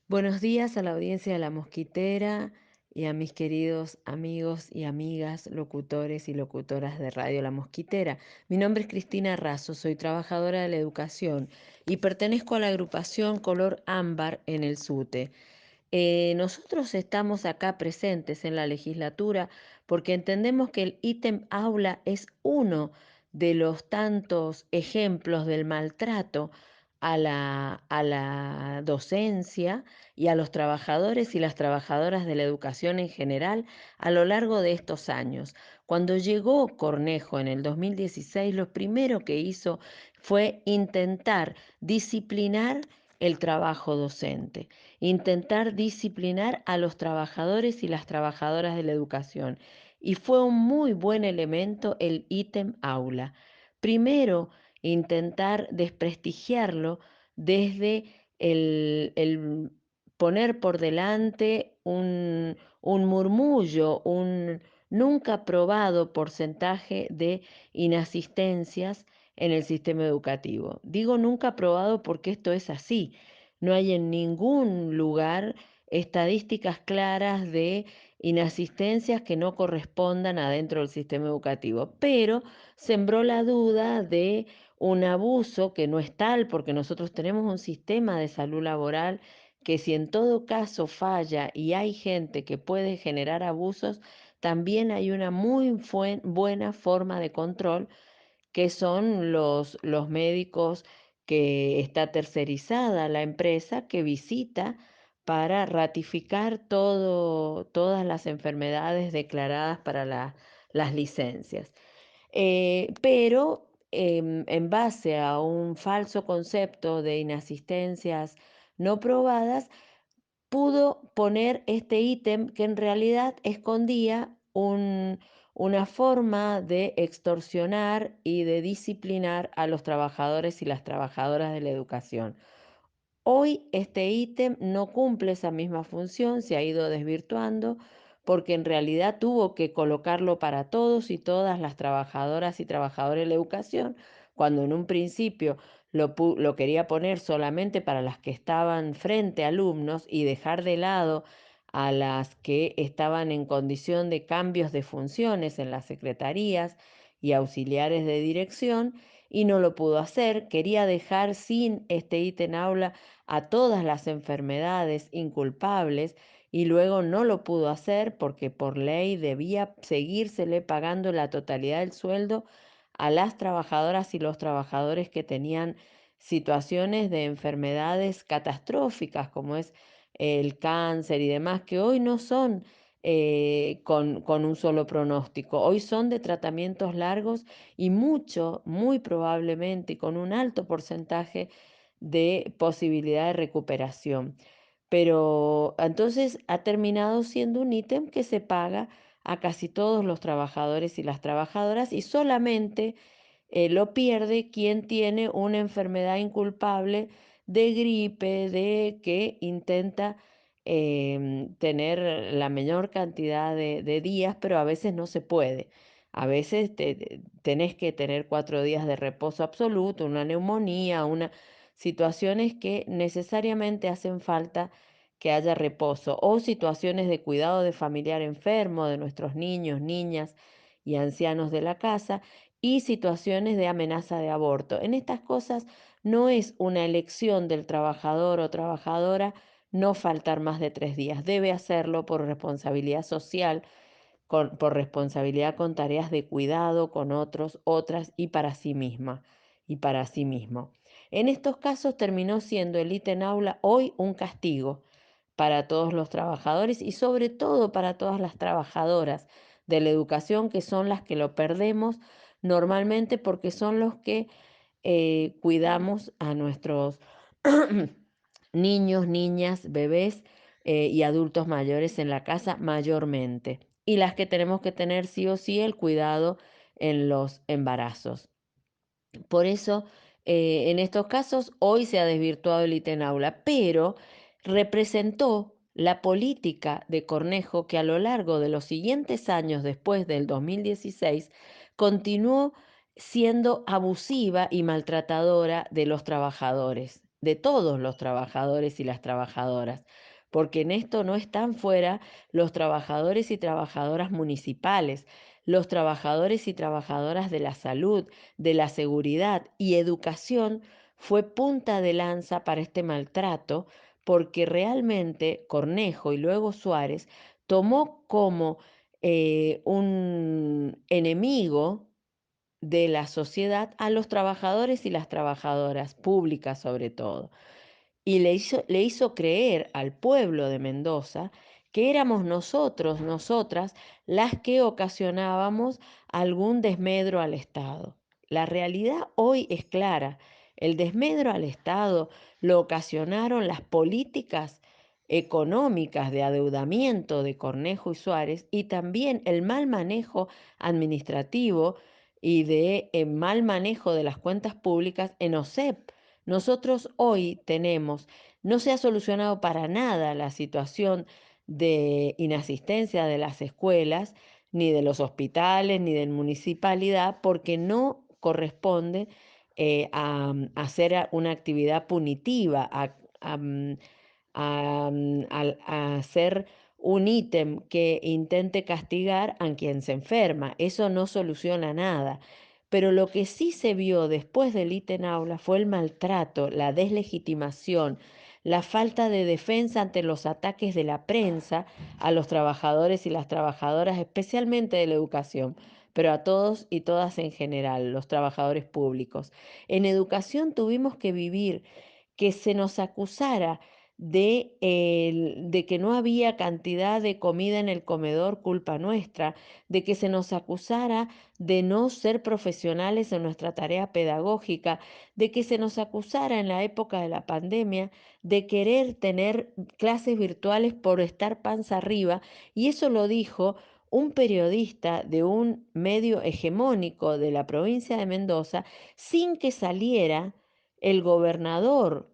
Buenos días a la audiencia de La Mosquitera y a mis queridos amigos y amigas, locutores y locutoras de Radio La Mosquitera. Mi nombre es Cristina Razo, soy trabajadora de la educación y pertenezco a la agrupación Color Ámbar en el SUTE. Nosotros estamos acá presentes en la legislatura porque entendemos que el ítem aula es uno de los tantos ejemplos del maltrato a la docencia y a los trabajadores y las trabajadoras de la educación en general a lo largo de estos años. Cuando llegó Cornejo en el 2016, lo primero que hizo fue intentar disciplinar el trabajo docente, intentar disciplinar a los trabajadores y las trabajadoras de la educación. Y fue un muy buen elemento el ítem aula. Primero, intentar desprestigiarlo desde el poner por delante un murmullo, un nunca probado porcentaje de inasistencias en el sistema educativo. Digo nunca probado porque esto es así. No hay en ningún lugar estadísticas claras de inasistencias que no correspondan adentro del sistema educativo, pero sembró la duda de un abuso que no es tal, porque nosotros tenemos un sistema de salud laboral que si en todo caso falla y hay gente que puede generar abusos, también hay una muy buena forma de control que son los médicos que está tercerizada la empresa que visita para ratificar todas las enfermedades declaradas para las licencias. Pero en base a un falso concepto de inasistencias no probadas, pudo poner este ítem que en realidad escondía una forma de extorsionar y de disciplinar a los trabajadores y las trabajadoras de la educación. Hoy este ítem no cumple esa misma función, se ha ido desvirtuando porque en realidad tuvo que colocarlo para todos y todas las trabajadoras y trabajadores de la educación, cuando en un principio lo quería poner solamente para las que estaban frente a alumnos y dejar de lado a las que estaban en condición de cambios de funciones en las secretarías y auxiliares de dirección, y no lo pudo hacer. Quería dejar sin este ítem aula a todas las enfermedades inculpables y luego no lo pudo hacer porque por ley debía seguírsele pagando la totalidad del sueldo a las trabajadoras y los trabajadores que tenían situaciones de enfermedades catastróficas como es el cáncer y demás, que hoy no son con un solo pronóstico, hoy son de tratamientos largos y muy probablemente, y con un alto porcentaje de posibilidad de recuperación. Pero entonces ha terminado siendo un ítem que se paga a casi todos los trabajadores y las trabajadoras y solamente lo pierde quien tiene una enfermedad inculpable de gripe, de que intenta tener la menor cantidad de días, pero a veces no se puede. A veces tenés que tener 4 días de reposo absoluto, una neumonía, situaciones que necesariamente hacen falta que haya reposo o situaciones de cuidado de familiar enfermo, de nuestros niños, niñas y ancianos de la casa y situaciones de amenaza de aborto. En estas cosas no es una elección del trabajador o trabajadora no faltar más de 3 días. Debe hacerlo por responsabilidad social, por responsabilidad con tareas de cuidado con otros, otras y para sí misma y para sí mismo. En estos casos terminó siendo el ítem aula hoy un castigo para todos los trabajadores y sobre todo para todas las trabajadoras de la educación que son las que lo perdemos normalmente porque son los que cuidamos a nuestros niños, niñas, bebés y adultos mayores en la casa mayormente. Y las que tenemos que tener sí o sí el cuidado en los embarazos. Por eso, en estos casos, hoy se ha desvirtuado el ítem aula, pero representó la política de Cornejo que a lo largo de los siguientes años, después del 2016, continuó siendo abusiva y maltratadora de los trabajadores. de todos los trabajadores y las trabajadoras, porque en esto no están fuera los trabajadores y trabajadoras municipales, los trabajadores y trabajadoras de la salud, de la seguridad y educación fue punta de lanza para este maltrato, porque realmente Cornejo y luego Suárez tomó como un enemigo de la sociedad a los trabajadores y las trabajadoras públicas sobre todo y le hizo creer al pueblo de Mendoza que éramos nosotros, nosotras, las que ocasionábamos algún desmedro al Estado. La realidad hoy es clara. El desmedro al Estado lo ocasionaron las políticas económicas de adeudamiento de Cornejo y Suárez y también el mal manejo administrativo y de mal manejo de las cuentas públicas en OSEP. Nosotros hoy tenemos, no se ha solucionado para nada la situación de inasistencia de las escuelas, ni de los hospitales, ni de municipalidad, porque no corresponde hacer una actividad punitiva, a hacer un ítem que intente castigar a quien se enferma. Eso no soluciona nada. Pero lo que sí se vio después del ítem aula fue el maltrato, la deslegitimación, la falta de defensa ante los ataques de la prensa a los trabajadores y las trabajadoras, especialmente de la educación, pero a todos y todas en general, los trabajadores públicos. En educación tuvimos que vivir que se nos acusara de que no había cantidad de comida en el comedor, culpa nuestra, de que se nos acusara de no ser profesionales en nuestra tarea pedagógica, de que se nos acusara en la época de la pandemia de querer tener clases virtuales por estar panza arriba, y eso lo dijo un periodista de un medio hegemónico de la provincia de Mendoza, sin que saliera el gobernador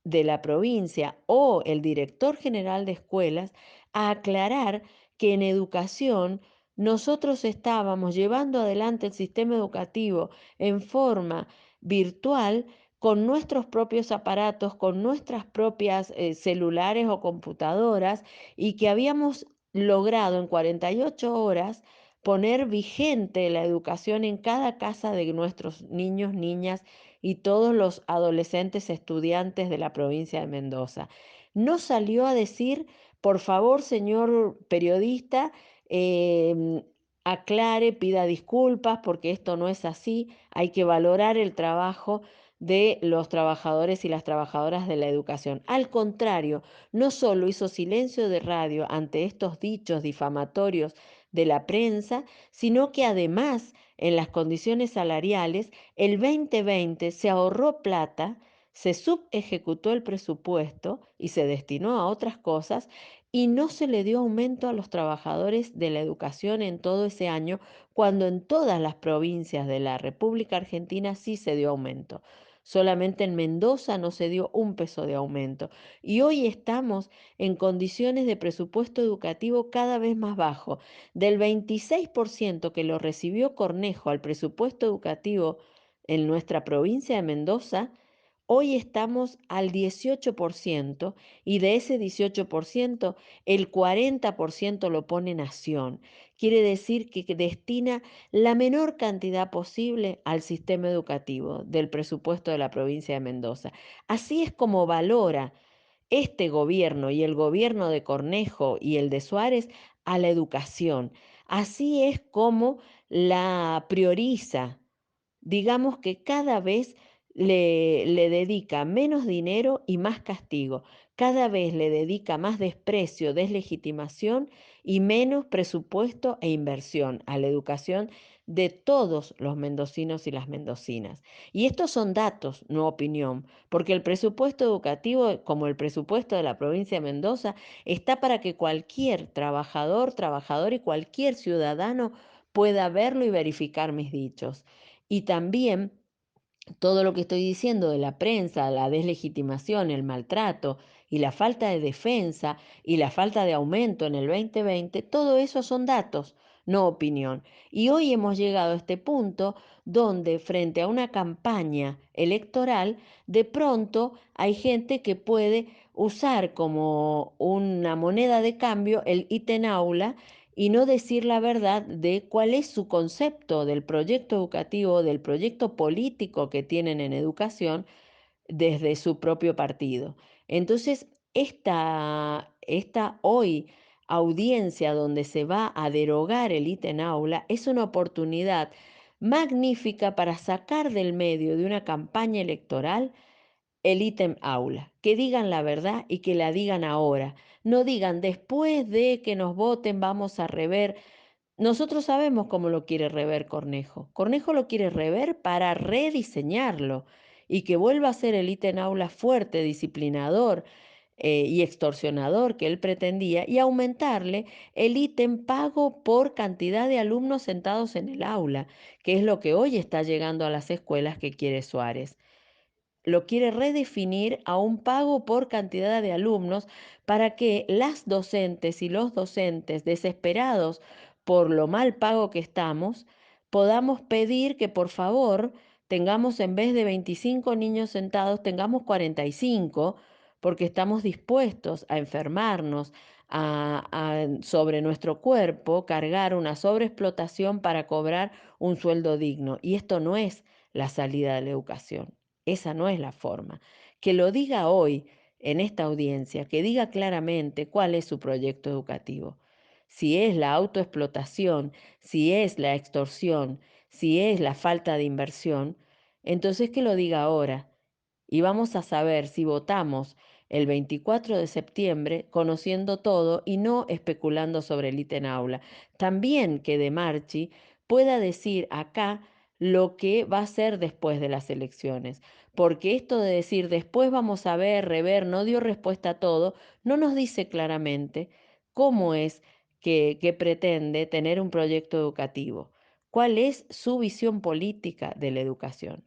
de la provincia o el director general de escuelas a aclarar que en educación nosotros estábamos llevando adelante el sistema educativo en forma virtual con nuestros propios aparatos, con nuestras propias celulares o computadoras y que habíamos logrado en 48 horas poner vigente la educación en cada casa de nuestros niños, niñas y todos los adolescentes estudiantes de la provincia de Mendoza. No salió a decir, por favor, señor periodista, aclare, pida disculpas, porque esto no es así, hay que valorar el trabajo de los trabajadores y las trabajadoras de la educación. Al contrario, no solo hizo silencio de radio ante estos dichos difamatorios de la prensa, sino que además en las condiciones salariales el 2020 se ahorró plata, se subejecutó el presupuesto y se destinó a otras cosas y no se le dio aumento a los trabajadores de la educación en todo ese año, cuando en todas las provincias de la República Argentina sí se dio aumento. Solamente en Mendoza no se dio un peso de aumento. Y hoy estamos en condiciones de presupuesto educativo cada vez más bajo. Del 26% que lo recibió Cornejo al presupuesto educativo en nuestra provincia de Mendoza, hoy estamos al 18% y de ese 18% el 40% lo pone Nación. Quiere decir que destina la menor cantidad posible al sistema educativo del presupuesto de la provincia de Mendoza. Así es como valora este gobierno y el gobierno de Cornejo y el de Suárez a la educación. Así es como la prioriza. Digamos que cada vez le dedica menos dinero y más castigo. Cada vez le dedica más desprecio, deslegitimación y menos presupuesto e inversión a la educación de todos los mendocinos y las mendocinas. Y estos son datos, no opinión, porque el presupuesto educativo, como el presupuesto de la provincia de Mendoza, está para que cualquier trabajador, trabajador y cualquier ciudadano pueda verlo y verificar mis dichos. Y también todo lo que estoy diciendo de la prensa, la deslegitimación, el maltrato y la falta de defensa y la falta de aumento en el 2020, todo eso son datos, no opinión. Y hoy hemos llegado a este punto donde frente a una campaña electoral, de pronto hay gente que puede usar como una moneda de cambio el ítem aula y no decir la verdad de cuál es su concepto del proyecto educativo, del proyecto político que tienen en educación desde su propio partido. Entonces, esta hoy audiencia donde se va a derogar el ítem aula es una oportunidad magnífica para sacar del medio de una campaña electoral el ítem aula, que digan la verdad y que la digan ahora. No digan después de que nos voten vamos a rever. Nosotros sabemos cómo lo quiere rever Cornejo. Cornejo lo quiere rever para rediseñarlo y que vuelva a ser el ítem aula fuerte, disciplinador y extorsionador que él pretendía y aumentarle el ítem pago por cantidad de alumnos sentados en el aula, que es lo que hoy está llegando a las escuelas que quiere Suárez. Lo quiere redefinir a un pago por cantidad de alumnos para que las docentes y los docentes desesperados por lo mal pago que estamos, podamos pedir que por favor tengamos en vez de 25 niños sentados, tengamos 45, porque estamos dispuestos a enfermarnos, sobre nuestro cuerpo cargar una sobreexplotación para cobrar un sueldo digno. Y esto no es la salida de la educación. Esa no es la forma. Que lo diga hoy en esta audiencia, que diga claramente cuál es su proyecto educativo. Si es la autoexplotación, si es la extorsión, si es la falta de inversión, entonces que lo diga ahora. Y vamos a saber si votamos el 24 de septiembre conociendo todo y no especulando sobre el ítem aula. También que De Marchi pueda decir acá lo que va a ser después de las elecciones, porque esto de decir después vamos a ver, rever, no dio respuesta a todo, no nos dice claramente cómo es que pretende tener un proyecto educativo, cuál es su visión política de la educación.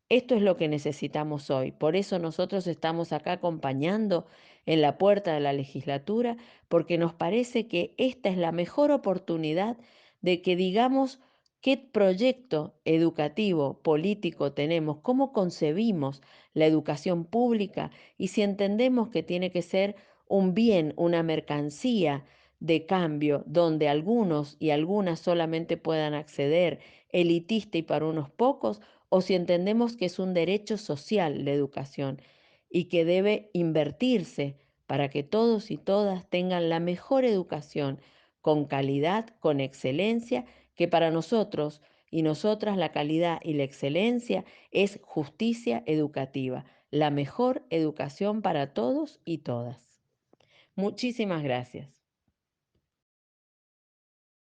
Esto es lo que necesitamos hoy. Por eso nosotros estamos acá acompañando en la puerta de la legislatura, porque nos parece que esta es la mejor oportunidad de que digamos qué proyecto educativo, político tenemos, cómo concebimos la educación pública y si entendemos que tiene que ser un bien, una mercancía de cambio, donde algunos y algunas solamente puedan acceder, elitista y para unos pocos, o si entendemos que es un derecho social la educación y que debe invertirse para que todos y todas tengan la mejor educación con calidad, con excelencia, que para nosotros y nosotras la calidad y la excelencia es justicia educativa, la mejor educación para todos y todas. Muchísimas gracias.